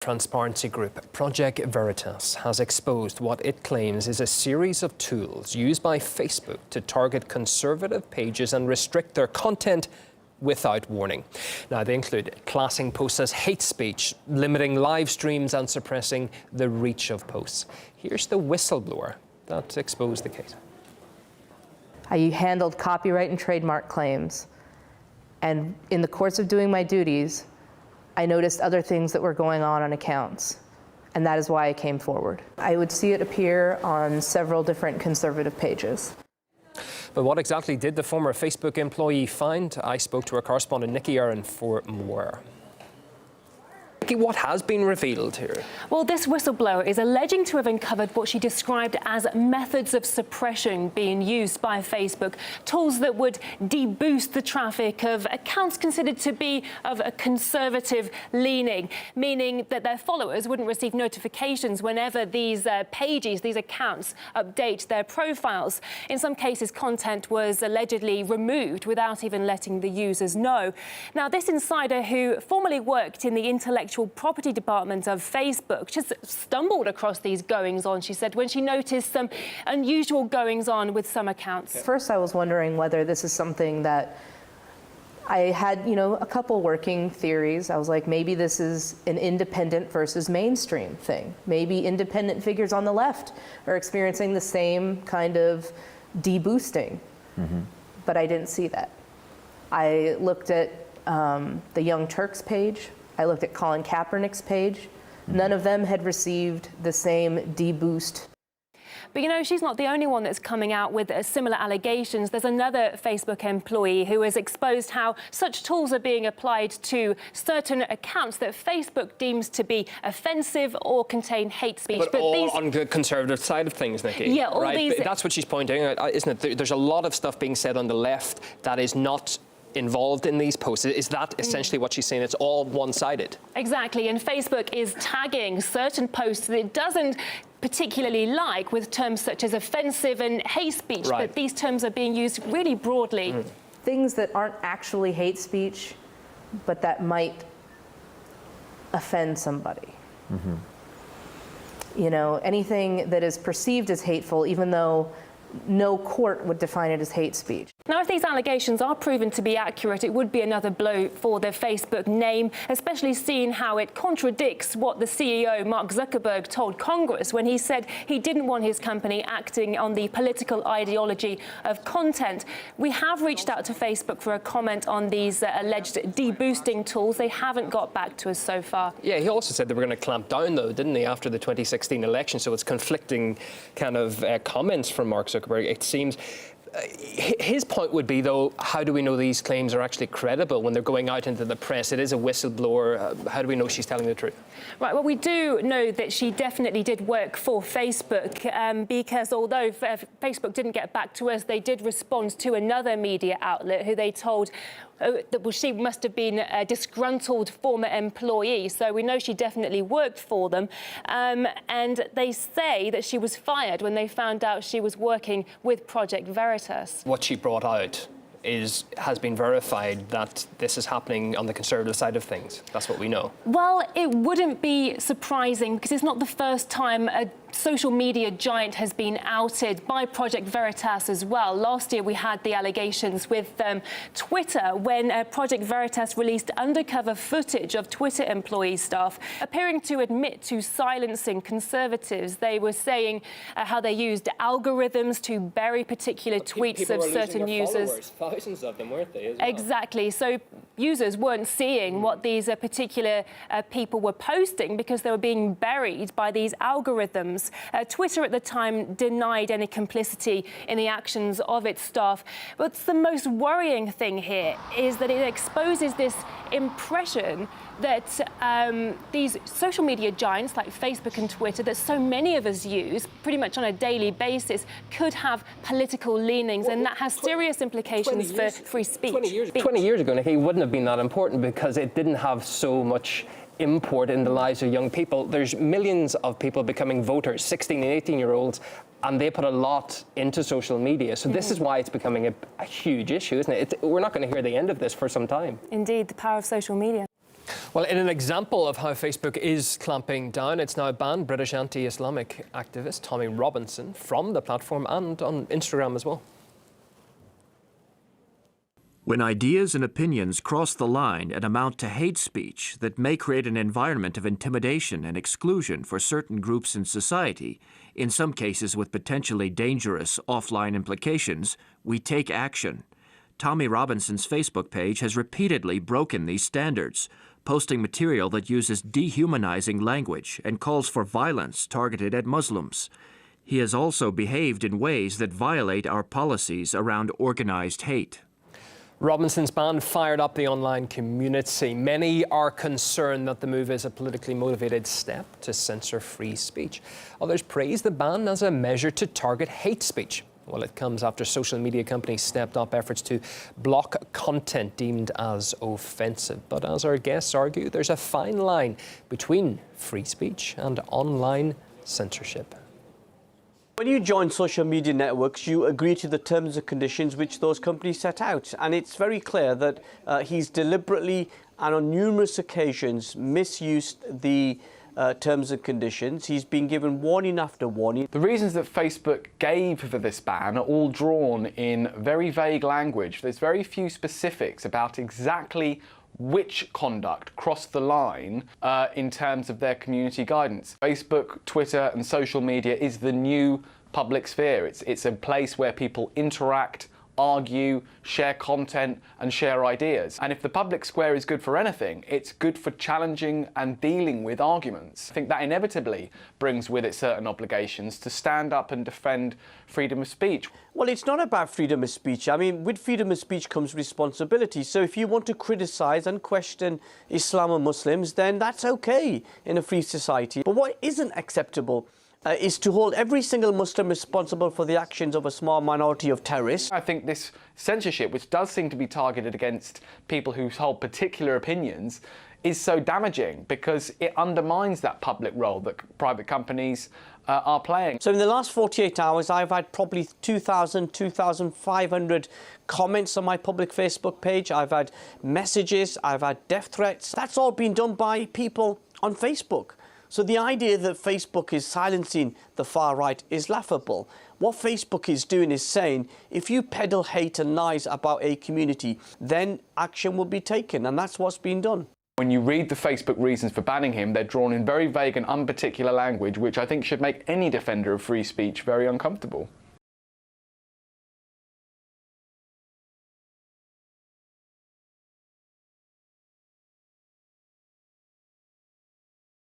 Transparency group Project Veritas has exposed what it claims is a series of tools used by Facebook to target conservative pages and restrict their content without warning. Now, they include classing posts as hate speech, limiting live streams and suppressing the reach of posts. Here's the whistleblower that exposed the case. I handled copyright and trademark claims, and in the course of doing my duties, I noticed other things that were going on accounts, and that is why I came forward. I would see it appear on several different conservative pages. But what exactly did the former Facebook employee find? I spoke to our correspondent Nikki Aaron for more. Nikki, what has been revealed here? Well, this whistleblower is alleging to have uncovered what she described as methods of suppression being used by Facebook, tools that would deboost the traffic of accounts considered to be of a conservative leaning, meaning that their followers wouldn't receive notifications whenever these pages, these accounts, update their profiles. In some cases, content was allegedly removed without even letting the users know. Now, this insider, who formerly worked in the intellectual property department of Facebook, just stumbled across these goings-on, she said, when she noticed some unusual goings-on with some accounts. First, I was wondering whether this is something that I had, a couple working theories. I was like, maybe this is an independent versus mainstream thing. Maybe independent figures on the left are experiencing the same kind of deboosting. But I didn't see that. I looked at the Young Turks page. I looked at Colin Kaepernick's page. None of them had received the same deboost. But she's not the only one that's coming out with similar allegations. There's another Facebook employee who has exposed how such tools are being applied to certain accounts that Facebook deems to be offensive or contain hate speech. But all these, on the conservative side of things, Nikki. Yeah, all right? these. That's what she's pointing out, isn't it? There's a lot of stuff being said on the left that is not involved in these posts. Is that essentially what she's saying? It's all one-sided. Exactly, and Facebook is tagging certain posts that it doesn't particularly like with terms such as offensive and hate speech, but these terms are being used really broadly. Things that aren't actually hate speech, but that might offend somebody. Anything that is perceived as hateful, even though no court would define it as hate speech. Now, if these allegations are proven to be accurate, it would be another blow for the Facebook name, especially seeing how it contradicts what the CEO, Mark Zuckerberg, told Congress when he said he didn't want his company acting on the political ideology of content. We have reached out to Facebook for a comment on these alleged deboosting tools. They haven't got back to us so far. Yeah, he also said they were going to clamp down, though, didn't he, after the 2016 election? So it's conflicting kind of comments from Mark Zuckerberg. It seems his point would be, though, how do we know these claims are actually credible when they're going out into the press? It is a whistleblower. How do we know she's telling the truth? Right, well, we do know that she definitely did work for Facebook because although Facebook didn't get back to us, they did respond to another media outlet who they told that she must have been a disgruntled former employee. So we know she definitely worked for them. And they say that she was fired when they found out she was working with Project Veritas. What she brought out has been verified that this is happening on the conservative side of things. That's what we know. Well, it wouldn't be surprising because it's not the first time a social media giant has been outed by Project Veritas as well. Last year we had the allegations with Twitter when Project Veritas released undercover footage of Twitter employee staff appearing to admit to silencing conservatives. They were saying how they used algorithms to bury particular tweets of certain users. Thousands of them, weren't they, as well? Exactly. So users weren't seeing what these particular people were posting because they were being buried by these algorithms. Twitter at the time denied any complicity in the actions of its staff. But the most worrying thing here is that it exposes this impression that these social media giants like Facebook and Twitter that so many of us use pretty much on a daily basis could have political leanings, and that has serious implications for free speech. 20 years ago, Nikki, it wouldn't have been that important because it didn't have so much import in the lives of young people. There's millions of people becoming voters, 16 and 18-year-olds, and they put a lot into social media. So this is why it's becoming a huge issue, isn't it? We're not going to hear the end of this for some time. Indeed, the power of social media. Well, in an example of how Facebook is clamping down, it's now banned British anti-Islamic activist Tommy Robinson from the platform and on Instagram as well. When ideas and opinions cross the line and amount to hate speech that may create an environment of intimidation and exclusion for certain groups in society, in some cases with potentially dangerous offline implications, we take action. Tommy Robinson's Facebook page has repeatedly broken these standards, posting material that uses dehumanizing language and calls for violence targeted at Muslims. He has also behaved in ways that violate our policies around organized hate. Robinson's ban fired up the online community. Many are concerned that the move is a politically motivated step to censor free speech. Others praise the ban as a measure to target hate speech. Well, it comes after social media companies stepped up efforts to block content deemed as offensive. But as our guests argue, there's a fine line between free speech and online censorship. When you join social media networks, you agree to the terms and conditions which those companies set out. And it's very clear that he's deliberately and on numerous occasions misused the terms and conditions. He's been given warning after warning. The reasons that Facebook gave for this ban are all drawn in very vague language. There's very few specifics about exactly which conduct crossed the line in terms of their community guidance. Facebook, Twitter and social media is the new public sphere. It's a place where people interact, argue, share content and share ideas. And if the public square is good for anything, it's good for challenging and dealing with arguments. I think that inevitably brings with it certain obligations to stand up and defend freedom of speech. Well, it's not about freedom of speech. I mean, with freedom of speech comes responsibility. So if you want to criticize and question Islam and Muslims, then that's okay in a free society. But what isn't acceptable is to hold every single Muslim responsible for the actions of a small minority of terrorists. I think this censorship, which does seem to be targeted against people who hold particular opinions, is so damaging because it undermines that public role that private companies are playing. So in the last 48 hours, I've had probably 2,000, 2,500 comments on my public Facebook page. I've had messages, I've had death threats. That's all been done by people on Facebook. So the idea that Facebook is silencing the far right is laughable. What Facebook is doing is saying, if you peddle hate and lies about a community, then action will be taken, and that's what's been done. When you read the Facebook reasons for banning him, they're drawn in very vague and unparticular language, which I think should make any defender of free speech very uncomfortable.